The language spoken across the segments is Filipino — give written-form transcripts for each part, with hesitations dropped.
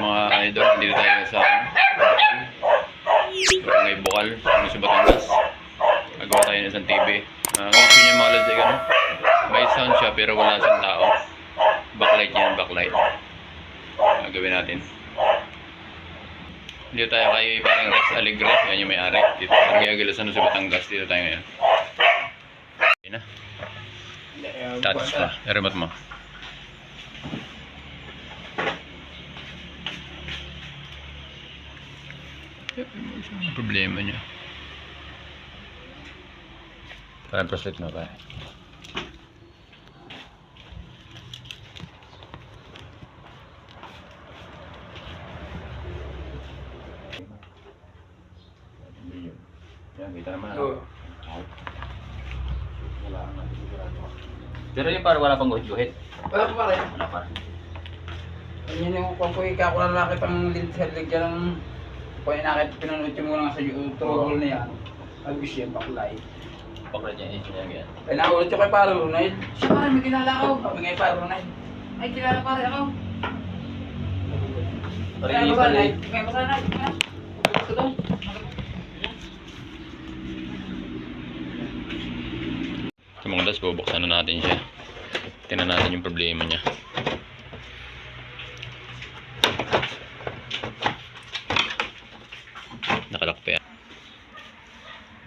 mga idol, dito tayo sa Barangay Bukal, sa Batangas. Nagawa tayo ng isang TV. Ngayon niya mga lods ay gano'n. May sound siya pero wala siyang tao. Backlight yan, backlight. Gawin natin. Dito tayo kay parang Rex Alegre, yan yung may-ari. Dito tayo Aguilasan sa Batangas, dito tayo ngayon. Okay na. Touch pa, remote mo. Ang problema niya. Parang prostate na tayo. Yan, kita naman. Pero yung parang wala pang guhit-guhit. Wala pa rin. Wala pa rin. Yan yung kung ikakulang laki pang lintserlig dyan ng kung inakit pinunod mo lang sa trouble na yan. Agwis yan, baklay. Baklay niya, yun yan. Kaya nakulit ko kay Paro Ronald. Siya pare, may kilala ako. Sabi nga kay Paro Ronald. Ay, kilala pare ako. Kaya ba sana? Kaya ba sana? Gusto doon. Sa mga das, bubuksan na natin siya. Tingnan natin yung problema niya. Nakalak pa yan.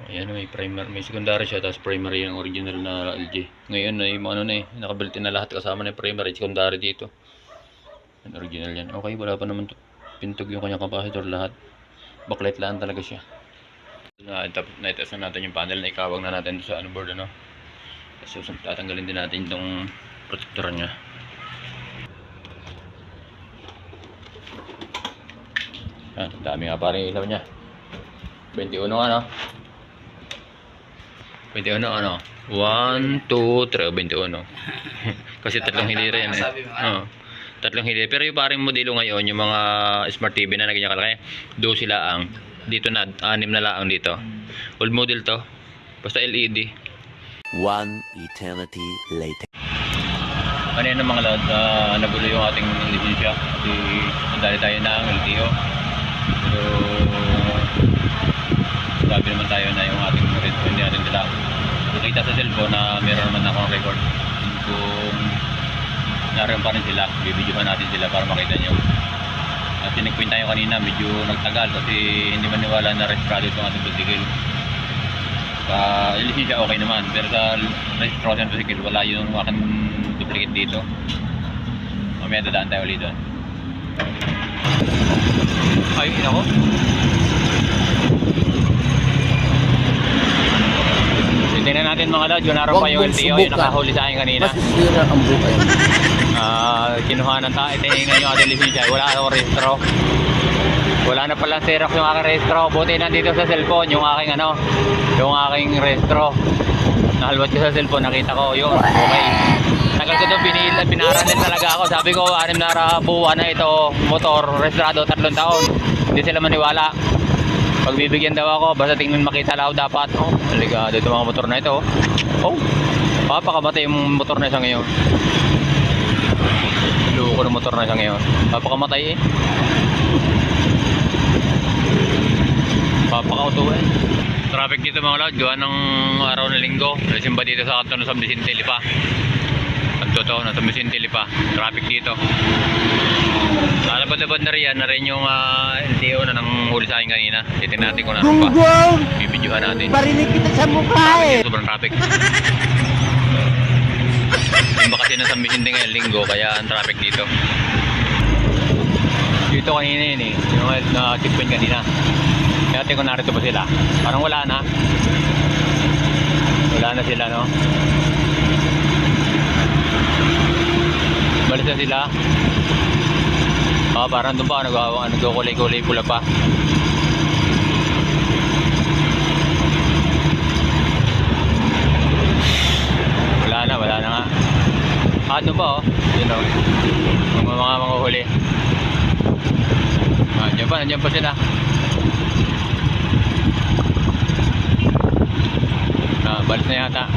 Ayan, may primer, may secondary siya, tapos primary yung original na LG. Ngayon ay ano na eh, nakabuilt na lahat kasama na yung primary, secondary dito. Yung original yan. Okay, wala pa naman to. Pintog yung kanyang capacitor lahat. Backlight lang talaga siya. Na-test na natin yung panel na ikawag na natin sa board ano. So, tatanggalin din natin itong protector nya. Dami nga parang ilaw nya. 21 ano? 21 ano? 1, 2, 3, 21. Kasi tatlong hilira yan eh. Tatlong hilira. Pero yung parang modelo ngayon, yung mga smart TV na ganyan kalaki, 2 sila ang. Dito na, 6 na lang dito. Old model to. Basta LED. One eternity later. Ano yan mga lods, nagulo yung ating lisensya kasi nadali tayo ng LTO. Pero sabi naman tayo na yung ating record hindi natin nila nakita sa cellphone na meron naman akong record. Kung naroon pa rin sila, bibidyohan natin sila para makita nyo. At pinagpin tayo kanina, medyo nagtagal kasi hindi maniwala na registrado itong ating bicycle. Sa lisensya okay naman, pero sa registration bicycle wala yung aking duplicate dito. Mamaya dadaan tayo ulit doon. Ay, ako. Tingnan natin mga lod, yun naroon pa yung LTO, yung nakahuli sa akin kanina. Masisira ang buhay. Kinuha ng tayo, tingnan yung ating lisensya, wala akong registro. Wala na palang Xerox yung aking registro. Buti nandito sa cellphone yung aking ano, yung aking registro. Nahalwat ko sa cellphone, nakita ko yun. Okay. Tagal ko doon pinaranil talaga ako. Sabi ko, 6 na buwan na ito motor, registrado 3 taon. Hindi sila maniwala. Pagbibigyan daw ako, basta tingnan makita lang dapat. Oh, delikado itong mga motor na ito. Oh, papakamatay yung motor na isa ngayon. Luko ng motor na isa ngayon. Papakamatay eh. Papakautuin. Traffic dito mga lord, gawa ng araw na linggo. Simba dito sa kanto ng San Vicente Lipa. Kanto to, na San Vicente Lipa. Traffic dito. Lalabad-labad na rin yung LTO na nang huli sa akin kanina. Titignan natin kung naroon pa. Bibidyohan natin. Parinig kita sa mukha eh. Sobrang traffic. Simba kasi ng San Vicente ngayon linggo, kaya ang traffic dito. Dito kanina yun eh, yung checkpoint kanina. Kaya tingin ko narito pa sila. Parang wala na. Wala na sila no. Balis na sila. Parang doon pa nagkukulay-kulay pula pa. Wala na nga. Doon pa oh. Yun oh. Mga huli. Nandiyan pa sila. Balis na yata.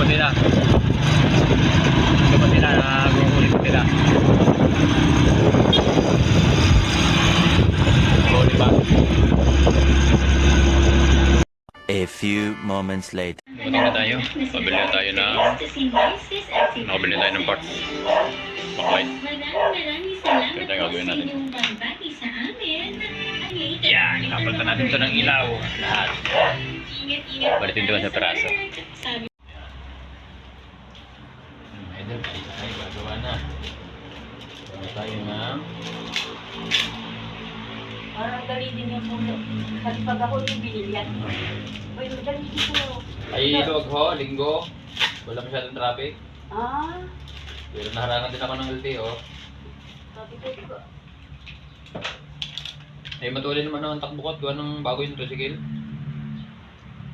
pa sila. Ito pa sila, naguhuli pa sila. Huli pa. A few moments later. Buti na tayo. Pabili na tayo ng... Nakabili tayo ng parts. Backlight. Ito tayo gagawin natin. Yan! Kapalitan natin ito ng ilaw. Lahat. Balitin doon sa peraso. Idol, ay gagawa na. Gagawa tayo ng... Parang galitin yung puno. Kasi pag ako yung binilihan. Uy, galitin ko. Ay, ilog ho, linggo. Wala masyadong traffic. Ah, Pero naharangan din ako ng LTO. sabi ko diba? Eh, matuloy naman ang takbo ko at gawa ng bago yung tricycle.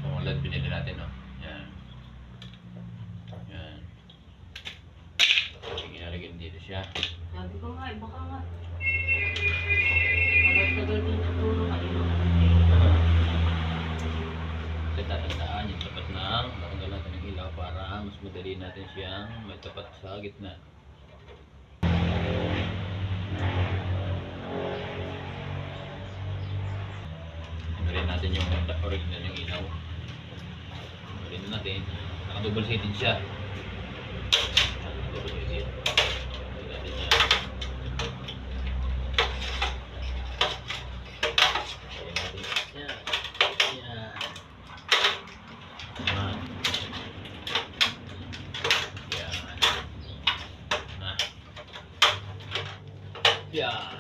So, ang LED binili natin, no? Yan. Yan. Sige, nalagyan dito siya. Sabi ko nga, baka nga. Tagal-tagal din natulong kayo. Ito tatandaan yung tapat ng matanggal natin ng ilaw para mas madali natin siyang may tapat sa gitna. Tanggalin natin yung original yung ilaw. Tanggalin natin. Naka-double sided siya. Double sided. Tanggalin natin yan. Tanggalin natin yan. Yan. Yan. Yan. Nah. Yan.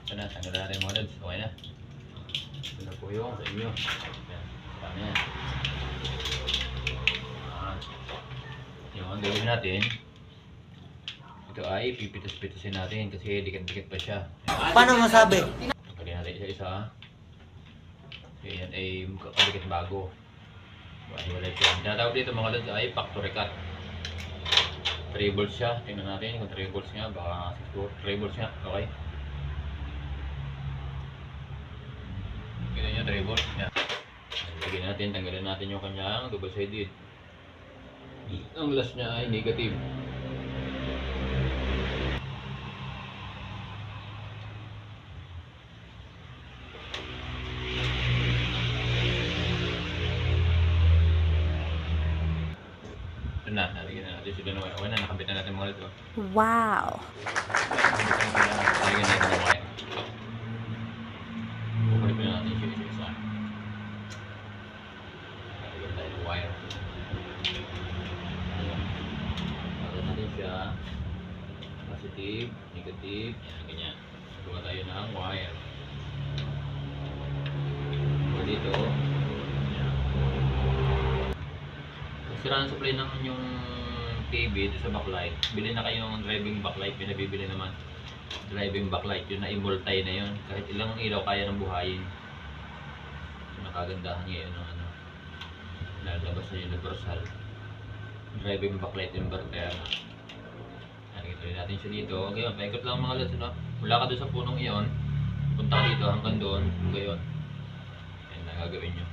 Ito na, tanggal natin mga lods. Okay na. Ito na po yung sa inyo. Yan. Tama yan. Yung gawin natin. Ito ay pipitas-pitasin natin kasi dikit-dikit pa siya. Paano masabi? Tanggalin natin isa-isa. So, yan ay kakadikit bago. Wala siya. Tinatawag dito mga lods ay factory cut. 3 volts siya. Tingnan natin kung 3 volts nga. Baka 3 volts nga. Okay. Kita nyo 3 volts. Yan. Lagyan natin. Tanggalin natin yung kanyang double sided. Ang last niya ay negative. Ito na, nalagyan na natin sila ng wire. Okay na, nakabit na natin mga ito. Wow. Nalagyan natin ng wire. Kukulipin na natin siya isa-isa. Nalagyan tayo ng wire. Nalagyan natin siya. Positive, negative, yan, ganyan. Gawa tayo ng wire. So dito, sira ang supply ng inyong TV sa backlight. Bili na kayo ng driving backlight, pinabibili naman. Driving backlight, yun na i-multi na yun. Kahit ilang ilaw kaya ng buhayin. So, nakagandahan niya yun ng ano. Lalabas na universal. Driving backlight inverter. Nakikituloy natin siya dito. Ngayon, paikot lang mga lods, no? Mula ka doon sa punong iyon, punta ka dito hanggang doon. Ngayon, yan na gagawin nyo.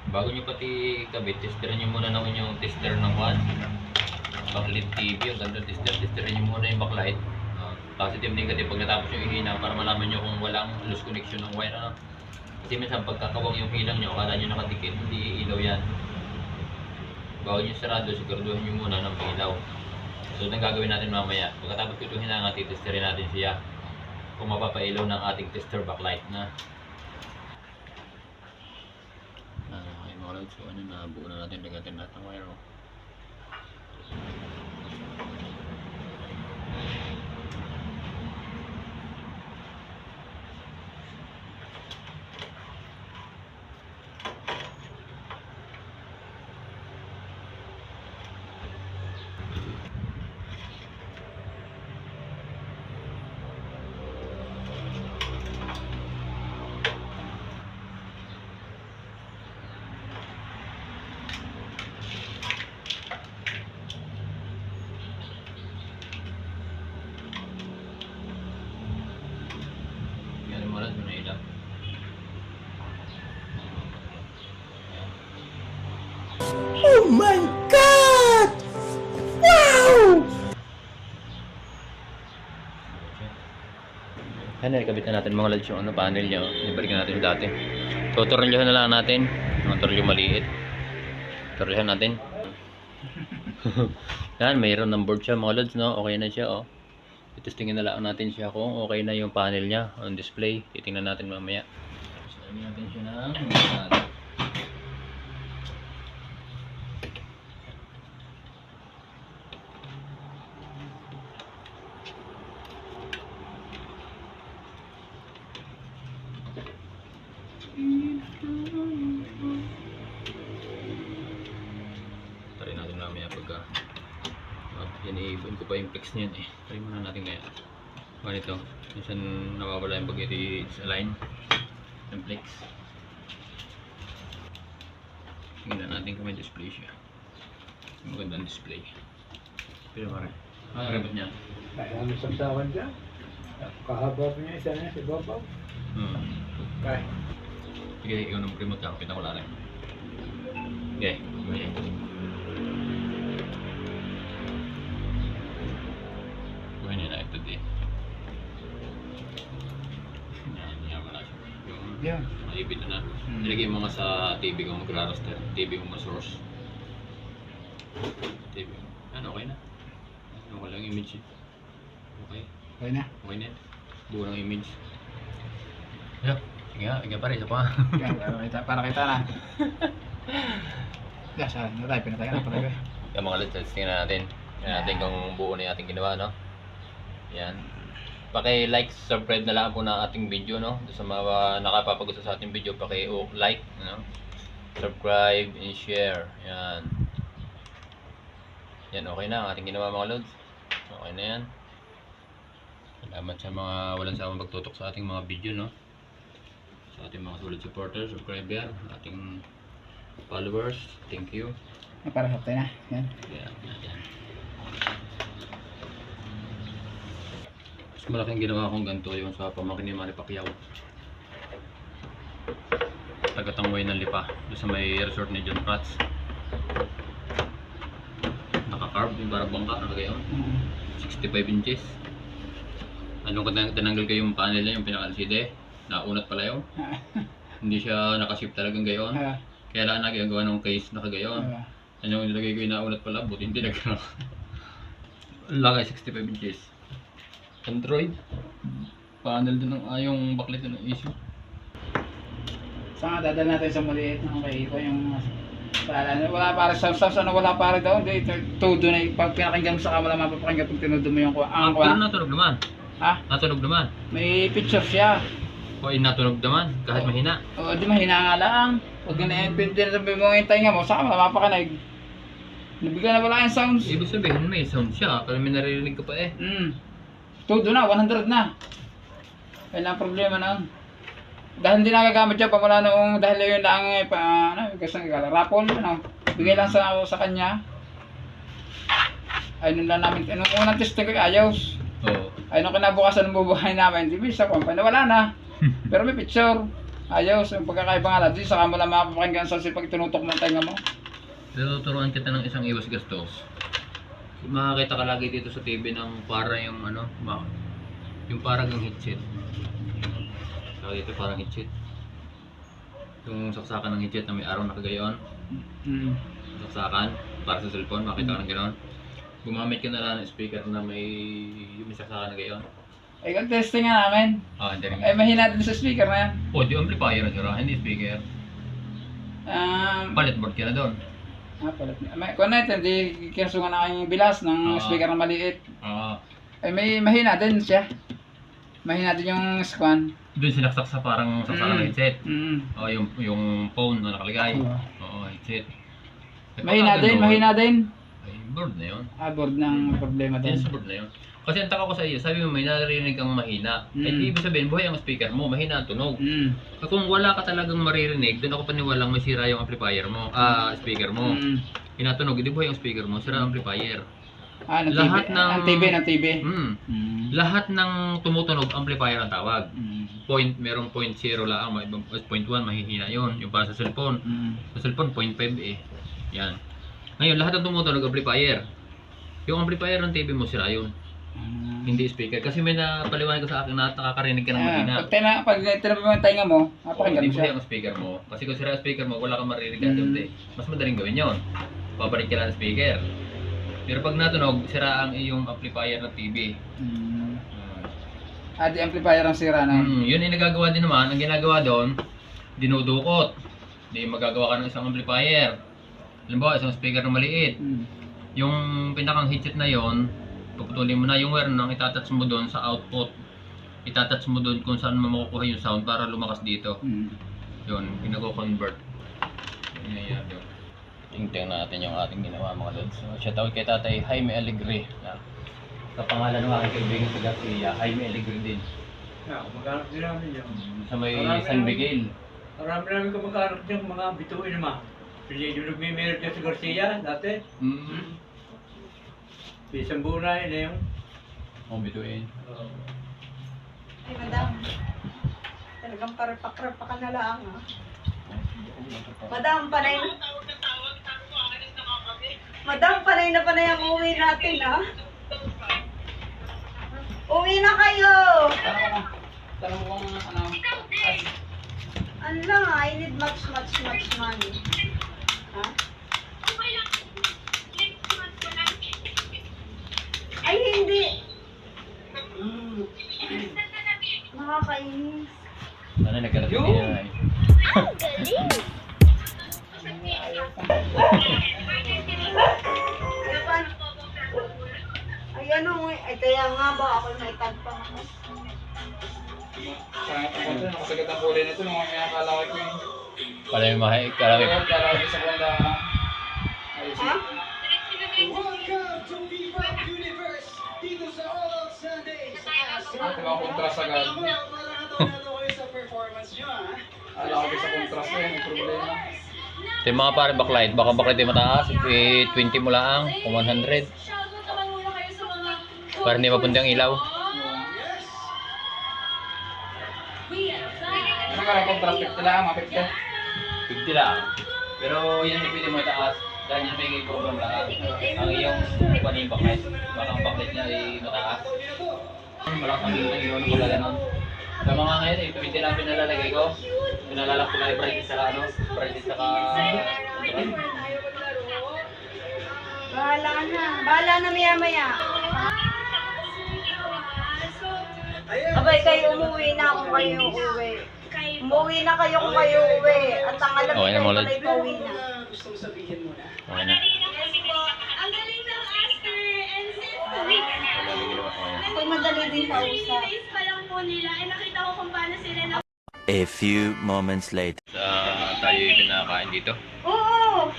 Bago nyo pati kabit, testerin nyo muna ng inyong tester ng backlit TV. Ang ganda testerin nyo muna yung backlight. Positive, negative pag natapos yung ihina para malaman nyo kung walang loose connection ng wire. Ano? Kasi minsan pagkakawang yung hilang nyo, akala nyo nakadikit, hindi ilaw yan. Bago nyo sarado, siguraduhin nyo muna ng ilaw. So, ito ang gagawin natin mamaya. Pagkatapos ko itong hinanga, testerin natin siya kung mapapailaw ng ating tester backlight na. So ano na, buo na natin, lagatin natin ng wire. Oh my God! Wow! Yan, ikabit na natin mga lods yung ano, panel niya. Ibalikan natin yung dati. So, tornilyohan na lang natin. Yung tornilyo maliit. Tornilyohan natin. Yan, mayroon ng board siya mga lods, no? Okay na siya, oh. Itestingin na lang natin siya kung okay na yung panel niya on display. Titingnan natin mamaya. So, natin siya ng try natin mamaya pagka yan, i-ibon ko pa yung flex niyan eh. Try muna natin kaya ganito, minsan nawawala yung pag i-align ng flex. Tingnan natin kung may display siya. Magandang display pero maray ba't niya? Kaya ano saksakan dyan? Kahaba po niya isa niya si Babaw. Kaya. Sige, ikaw ng remote ka, kita ko lang rin. Okay, okay. Gawin nyo na ito din. Yan mo na siya. Yung Yan. maibit na. Nilagay mo nga sa TV kung mag-raster. TV mo ma-source. TV. Yan, okay na. Okay lang image eh. Okay. Okay na. Okay na. Buo ng image. Yeah. Sige nga pare, isa pa. Yan, para kita na. Yan, saan na tayo? Pinatay na pala. Yung mga lods, tingnan natin. Tingnan natin kung buo na yung ating ginawa, no? Yan. Paki-like, subscribe na lang po ng ating video, no? Sa mga nakapapagusto sa ating video, paki-like, no? Subscribe and share. Yan. Yan, okay na ang ating ginawa mga lods. Okay na yan. Salamat sa mga walang sawang pagtutok sa ating mga video, no? Sa ating mga solid supporters, subscriber, ating followers. Thank you. Para haptay na. Yan. Yan. Mas malaking ginawa kong ganito yung sa pamangkin ni Manny Pacquiao. Tagatangway ng lipa doon sa may resort ni John Prats. Naka-carve yung parang bangka, nakagayon. 65 inches. Anong tinanggal ko yung panel niya, yung pinaka-LCD, naunat pala yun. Hindi siya nakaship talagang gayon. Kaya lang nagagawa ng case nakagayon. Ano yung nilagay ko yung naunat pala, buti hindi nagkaroon. Ang laki, 65 inches. Android. Panel din ng yung backlight ng issue. Saan nga dadal natin sa maliit ng kay Ipo yung wala para sa ano wala para daw hindi todo na pag pinakinggan mo sa kamera mapapakinggan pag tinudo mo yung ang Pero natunog naman. Ha? Natunog naman. May picture siya. O natunog naman, kahit mahina. O di mahina nga lang. Pag sabi mo yung tainga mo sa kamera mapapakinig. Nabigla na wala yung sounds. Ibig sabihin may sound siya, pero may naririnig ka pa eh. Todo na, 100 na. Kailangan problema na. Dahil hindi nagagamit siya pa wala noong dahil yun lang kasi rapol ano. Bigay lang sa kanya. Ay nun lang namin nung unang testing ko ayos. Oo. Ay nung kinabukasan ng bubuhay namin, di ba sa kumpanya wala na. Pero may picture. Ayos, yung pagkakaiba nga lang, di saka mo lang mapapakinggan sa pag tinutok mo ang tenga mo. Tuturuan kita ng isang iwas gastos. Makakita ka lagi dito sa TV ng para yung ano, yung parang yung headset. Dito parang headset. Yung saksakan ng headset na may araw nakagayon. Saksakan para sa cellphone, makita ka ng gano'n. Gumamit ka na lang ng speaker na yung saksakan na gayon. Ay kung testing nga namin. Hindi rin. Ay mahina din sa speaker na yan. Audio amplifier na sira, hindi speaker. Palit board ka na doon. Palit na. Kung na ito, hindi kinasungan na kayong bilas ng speaker na maliit. Ay may mahina din siya. Mahina din yung squan. Doon sinaksak sa parang saksakan ng headset. Yung phone na nakalagay. Oo, headset. Mahina din. Ay, board na yun. Board ng problema din. Yes, board na yun. Kasi ang taka ko sa iyo, sabi mo may naririnig kang mahina. Eh di ibig sabihin, buhay ang speaker mo, mahina ang tunog. Kung wala ka talagang maririnig, doon ako paniwalang may sira yung amplifier mo, speaker mo. Pinatunog, di buhay ang speaker mo, sira ang amplifier. Lahat ng TV. Lahat ng tumutunog, amplifier ang tawag. Merong 0.0 lang, 0.1 mahihina yun, yung para sa cellphone. Sa cellphone, 0.5 eh. Yan. Ngayon, lahat ng tumutunog amplifier. Yung amplifier ng TV mo sira yun. Hindi speaker. Kasi may napaliwanag ko sa akin na nakakarinig ka ng mahina. Pag tinabi mo yung tainga mo, napakinggan Hindi mo mo siya. ang speaker mo. Kasi kung sira ang speaker mo, wala kang maririnig kasi mas madaling gawin yun. Papalit ka lang ng speaker. Pero pag natunog, sira ang iyong amplifier ng TV. Di amplifier ang sira na. Yun yung nagagawa din naman. Ang ginagawa doon, dinudukot. Hindi magagawa ka ng isang amplifier. Halimbawa, isang speaker na maliit. Yung pinakang headset na yon, puputulin mo na yung wire nang itatouch mo doon sa output. Itatouch mo doon kung saan mo makukuha yung sound para lumakas dito. Yun, pinag-convert. Yan yun. Tingnan natin yung ating ginawa mga lods. So, shoutout kay Tatay Jaime Alegre. Sa pangalan ng aking kaibigan sa Garcia, Jaime Alegre din. Maghanap din namin yun. Sa may San Miguel. Marami namin kamag-anak dyan, mga bituin naman. Pili yung nagmimerit dyan sa Garcia, dati. Isang buo na yun eh yung. Bituin. Ay, madam. Talagang parapakra ka na lang, ha? Madam, panay na. Madam, panay ang uwi natin, ha? Uwi na kayo! Tanong mo kung ano. Ano lang, I need much money. Ha? Ay, hindi. Nakakainis. Ano nagkarating niya ay? Ay, ano, ay kaya nga ba ako may tagpang ako. Pangit ako ito, nakasagat ang kulay nito nung may nakalaki ko yung... Pala yung mahay, kalaki. Kalaki sa banda. Ayos. Ha? Ito mga kontras agad. Alaki sa kontras ko yan, may problema. Ito yung mga pare backlight, baka backlight yung mataas, 20 mo lang, kung 100. Para hindi mapunti ang ilaw. Ano ka lang kontras? 50 lang, mga 50. 50 lang. Pero yan yung pwede mo itaas, dahil yan may program lahat. Ang iyong panin backlight, baka ang backlight niya ay mataas. Malakas ang ilaw ng pala ganon. Sa mga ngayon, 20 lang pinalalagay ko. Pinalalak ko lang yung brightness saka ano, brightness saka... Bahala na maya-maya. Abay, kayo umuwi na kung kayo uuwi. Umuwi na kayo kung kayo uuwi. At ang alam Okay na, kayo Molod. pala pauwi na. Okay na. Ang galing ng Aster and Sensei. Ako'y madali din kausap. Days pa lang po nila, ay nakita ko kung paano sila na... A few moments later. Tayo yung pinakain dito. Oo!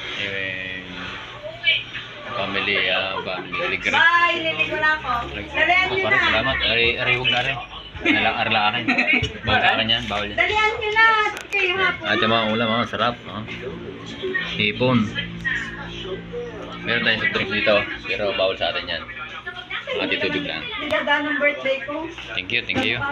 Family Alegre. Bye! Niligo na ako. Dalihan nyo na! Salamat. Huwag na rin. Arla akin. Bawal sa akin yan. Bawal yan. Dalihan nyo na! Kayo hapon. At yung mga ulam, sarap. Hipon. Meron tayong soft drinks dito, pero bawal sa atin yan. At itubig lang. Nagdadaan ng birthday ko. Thank you, thank you.